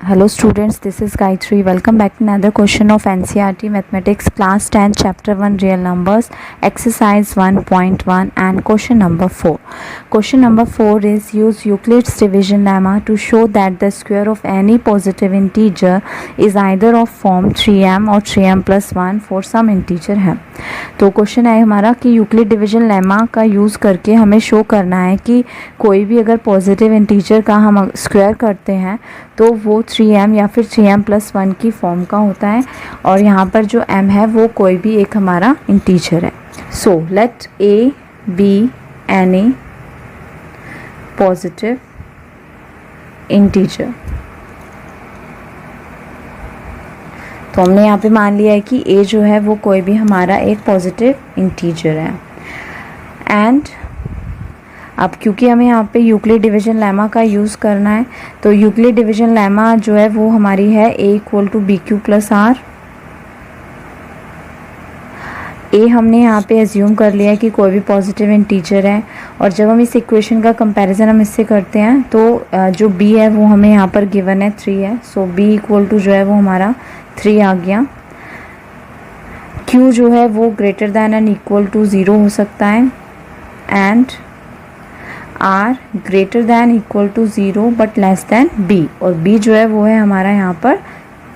Hello students, this is Gayatri. Welcome back to another question of NCERT Mathematics Class 10 Chapter 1 Real Numbers Exercise 1.1 and question number 4. Question number 4 is use Euclid's division lemma to show that the square of any positive integer is either of form 3m or 3m plus 1 for some integer है. तो question है हमारा कि Euclid division lemma का use करके हमें show करना है कि कोई भी अगर पॉजिटिव इंटीजर का हम स्क्वायर करते हैं तो वो 3m या फिर 3m प्लस 1 की फॉर्म का होता है और यहाँ पर जो m है वो कोई भी एक हमारा इंटीजर है. So let a be any positive integer. तो हमने यहाँ पे मान लिया है कि a जो है वो कोई भी हमारा एक पॉजिटिव इंटीजर है. एंड अब क्योंकि हमें यहाँ पे यूक्लिड डिवीजन लेमा का यूज़ करना है तो यूक्लिड डिवीजन लेमा जो है वो हमारी है a equal to b q plus r. a हमने यहाँ पे एज्यूम कर लिया है कि कोई भी पॉजिटिव इंटीजर है और जब हम इस इक्वेशन का कंपैरिजन हम इससे करते हैं तो जो b है वो हमें यहाँ पर गिवन है 3 है. सो b इक्वल टू जो है वो हमारा 3 आ गया. q जो है वो greater than and equal to 0 हो सकता है and r greater than equal to 0 but less than b और b जो है वो है हमारा यहाँ पर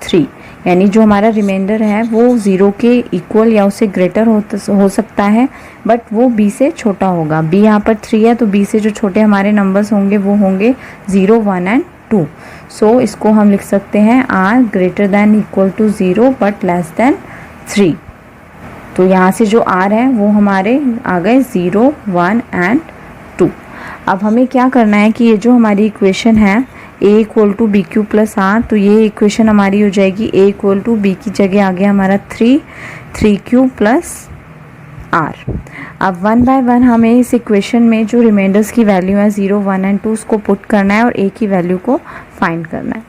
3 यानी जो हमारा रिमाइंडर है वो 0 के इक्वल या उससे ग्रेटर हो सकता है बट वो b से छोटा होगा. b यहाँ पर 3 है तो b से जो छोटे हमारे नंबर्स होंगे वो होंगे 0, 1 एंड 2. सो इसको हम लिख सकते हैं r greater than equal to 0 but less than 3. तो यहाँ से जो r है वो हमारे आ गए 0, 1 एंड 2. अब हमें क्या करना है कि ये जो हमारी इक्वेशन है a equal to b q plus r, तो ये इक्वेशन हमारी हो जाएगी a इक्वल टू बी की जगह आ गया हमारा 3 प्लस r. अब 1 बाय 1 हमें इस इक्वेशन में जो रिमाइंडर्स की वैल्यू है 0, 1 एंड 2 उसको पुट करना है और a की वैल्यू को फाइंड करना है.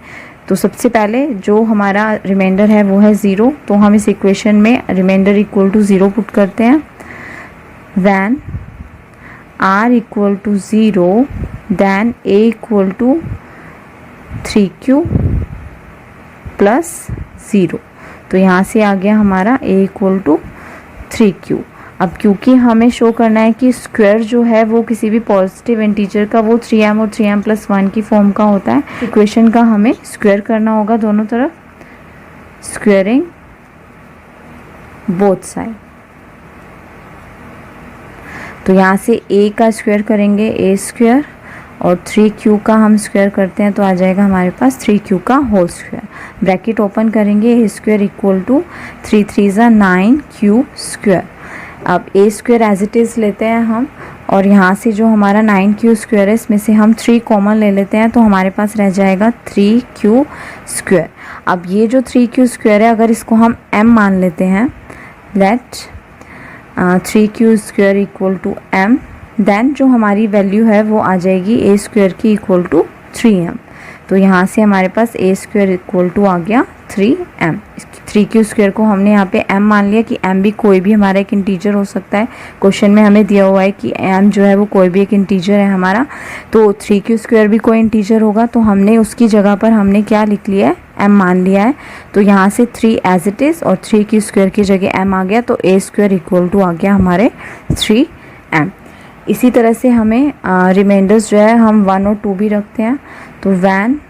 तो सबसे पहले जो हमारा रिमाइंडर है वो है 0, तो हम इस इक्वेशन में रिमाइंडर इक्वल टू 0 पुट करते हैं. When r equal to 0 then a equal to 3q plus 0. तो यहाँ से आ गया हमारा a इक्वल टू 3q. अब क्योंकि हमें शो करना है कि स्क्वायर जो है वो किसी भी पॉजिटिव इंटीजर का वो 3m और 3m प्लस 1 की फॉर्म का होता है. इक्वेशन का हमें स्क्वायर करना होगा दोनों तरफ. Squaring both side. तो यहाँ से a का स्क्वायर करेंगे a स्क्वायर और 3q का हम स्क्वायर करते हैं तो आ जाएगा हमारे पास 3q का होल स्क्वायर. ब्रैकेट ओपन करेंगे a स्क्वायर इक्वल टू 3 3 ज़ा 9q स्क्वायर. अब a square as it is लेते हैं हम और यहाँ से जो हमारा 9q स्क्वायर है इसमें से हम 3 कॉमन ले लेते हैं तो हमारे पास रह जाएगा 3q स्क्वायर. अब ये जो 3q स्क्वायर है अगर इसको हम m मान लेते हैं, let 3q square equal to m, then जो हमारी वैल्यू है वो आ जाएगी a स्क्वायर की इक्वल टू 3m. तो यहाँ से हमारे पास a स्क्वायर इक्वल टू आ गया 3m. 3q स्क्वायर को हमने यहाँ पे m मान लिया कि m भी कोई भी हमारा एक इंटीजर हो सकता है. क्वेश्चन में हमें दिया हुआ है कि m जो है वो कोई भी एक इंटीजर है हमारा, तो 3q स्क्वायर भी कोई इंटीजर होगा तो हमने उसकी जगह पर हमने क्या लिख लिया है, m मान लिया है. तो यहाँ से 3 एज इट इज़ और 3q स्क्वायर की जगह m आ गया तो a स्क्वायर इक्वल टू आ गया हमारे 3m. इसी तरह से हमें रिमाइंडर्स जो है हम 1 और 2 भी रखते हैं. तो वैन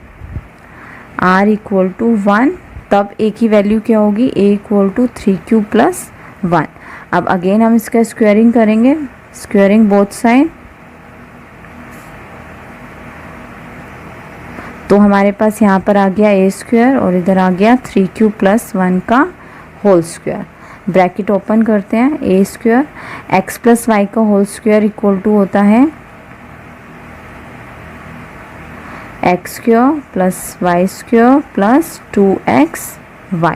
r इक्वल टू 1 तब a की वैल्यू क्या होगी, a equal to 3q plus 1. अब अगेन हम इसका स्क्वायरिंग करेंगे, स्क्वायरिंग बोथ साइड. तो हमारे पास यहाँ पर आ गया a स्क्वायर और इधर आ गया 3q प्लस 1 का होल स्क्वायर. ब्रैकेट ओपन करते हैं, a square x plus y का होल स्क्वायर इक्वल टू होता है x square plus y square plus 2xy.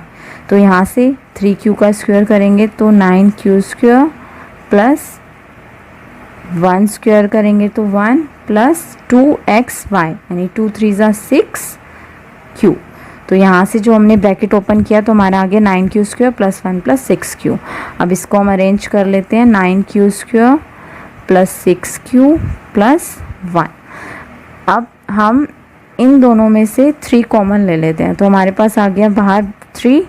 तो यहाँ से 3q का स्क्वायर करेंगे तो 9q स्क्वायर प्लस 1 स्क्वायर करेंगे तो 1 प्लस 2xy यानी 2 3 ज़ा 6q. तो यहाँ से जो हमने ब्रैकेट ओपन किया तो हमारा आ गया 9q square plus 1 plus 6q. अब इसको हम अरेंज कर लेते हैं, 9q square plus 6q plus 1. अब हम इन दोनों में से 3 कॉमन ले लेते हैं। तो हमारे पास आ गया बाहर 3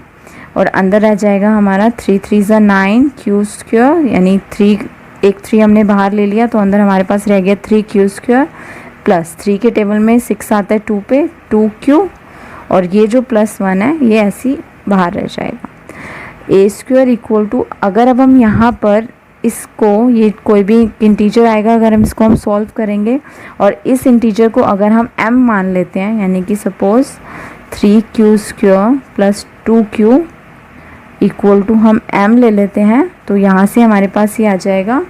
और अंदर रह जाएगा हमारा 3 3 ज़ा 9 क्यू स्क्वायर, यानी 3 एक 3 हमने बाहर ले लिया तो अंदर हमारे पास रह गया 3 क्यू स्क्वायर प्लस 3 के टेबल में 6 आता है 2 पे 2 क्यू, और ये जो +1 है ये ऐसी बाहर रह जाएगा। ए स्क्वायर इक्वल टू, अगर अब हम यहाँ पर इसको, ये कोई भी इंटीजर आएगा, अगर हम इसको हम सॉल्व करेंगे और इस इंटीजर को अगर हम m मान लेते हैं, यानी कि suppose 3q square plus 2q equal to हम m ले लेते हैं, तो यहाँ से हमारे पास ये आ जाएगा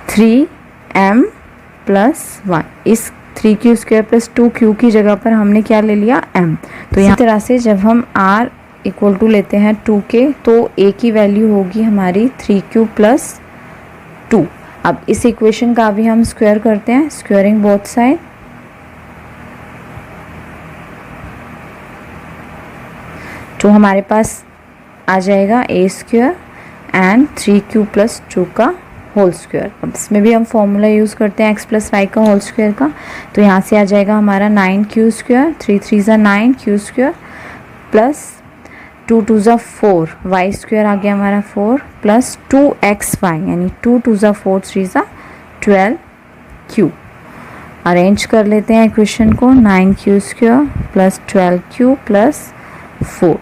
3m प्लस 1। इस 3q स्क्वायर प्लस 2q की जगह पर हमने क्या ले लिया, m। तो इसी तरह से जब हम r इक्वल टू लेते हैं 2 के, तो a की वैल्यू होगी हमारी 3q प्लस 2। अब इस इक्वेशन का भी हम स्क्वायर करते हैं, स्क्वायरिंग बोथ साइड, तो हमारे पास आ जाएगा a square and 3q plus 2 का होल स्क्वायर। अब इसमें भी हम फॉर्मूला यूज़ करते हैं x प्लस वाई का होल स्क्वायर का, तो यहाँ से आ जाएगा हमारा 9q स्क्वायर, 3 3 ज़ा 9q स्क्वायर प्लस 2 2 ज़ा 4 वाई स्क्वायर आ गया हमारा 4 प्लस 2xy, यानी 2 2 ज़ा 4 3 ज़ा 12q। अरेंज कर लेते हैं इक्वेशन को, 9q square plus 12q plus 4।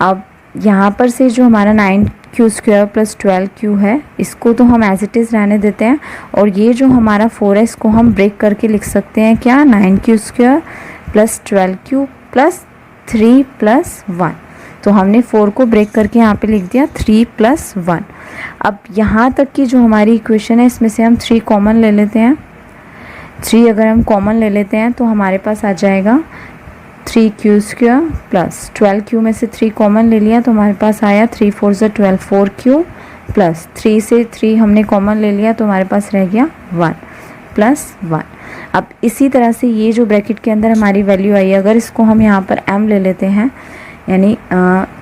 अब यहाँ पर से जो हमारा 9q स्क्वायर प्लस 12q है, इसको तो हम एज इट इज़ रहने देते हैं, और ये जो हमारा 4 है इसको हम ब्रेक करके लिख सकते हैं क्या, 9q square plus 12q plus 3 plus 1। तो हमने 4 को ब्रेक करके यहाँ पे लिख दिया 3 प्लस 1। अब यहाँ तक की जो हमारी इक्वेशन है इसमें से हम 3 कॉमन ले लेते हैं। 3 अगर हम कॉमन ले लेते हैं तो हमारे पास आ जाएगा 3q स्क्वायर प्लस 12q में से 3 कॉमन ले लिया तो हमारे पास आया 3 4 ज़ा 12 4q प्लस 3 से 3 हमने कॉमन ले लिया तो हमारे पास रह गया 1 प्लस 1। अब इसी तरह से ये जो ब्रैकेट के अंदर हमारी वैल्यू आई है, अगर इसको हम यहाँ पर m ले लेते हैं, यानी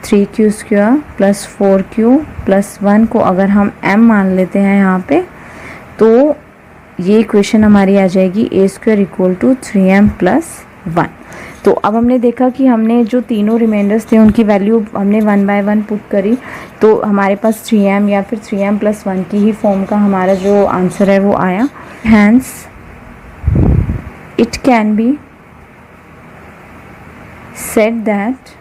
3q square plus 4q plus 1 को अगर हम m मान लेते हैं यहाँ पे, तो ये इक्वेशन हमारी आ जाएगी a square equal to 3m plus 1। तो अब हमने देखा कि हमने जो तीनों रिमाइंडर्स थे उनकी वैल्यू हमने 1 बाय 1 पुट करी, तो हमारे पास 3m या फिर 3m प्लस 1 की ही फॉर्म का हमारा जो आंसर है वो आया। Hence it can be said that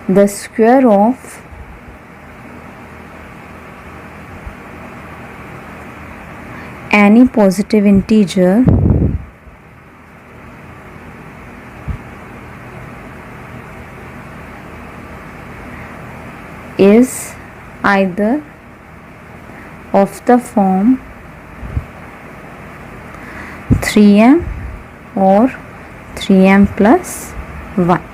the square of any positive integer is either of the form 3m or 3m plus 1।